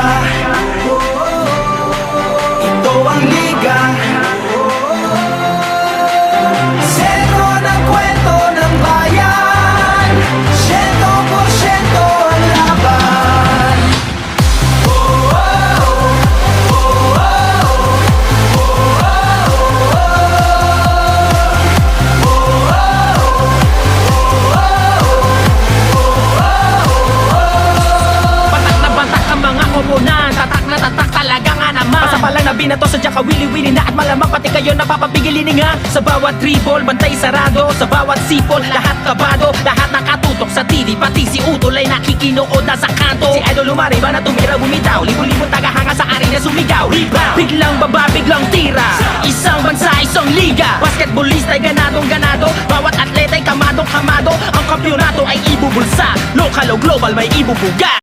liga, ito ang liga. Sentro ng kwento ng bayan, 100% ang laban. Batak na batak ang mga koponan, tatak na tatak talaga nga naman. Pasa pa lang na binato sa dyan kawili-wili na at malamang pati kayo napapapigilin nga. Sa bawat tribol, bantay sarado. Sa bawat sipol, lahat kabado. Lahat nakatutok sa TV, pati si Utol ay nakikinood na sa kanto. Si Idol lumariba na tumira bumitaw, libo-libo tagahanga sa arena sumigaw. Rebound, biglang baba, biglang tira. Isang bansa, isang liga. Basketballista ay ganadong ganado. Bawat atleta ay kamadong kamado. Ang kampyonato ay ibubulsa. Lokal o global may ibubuga.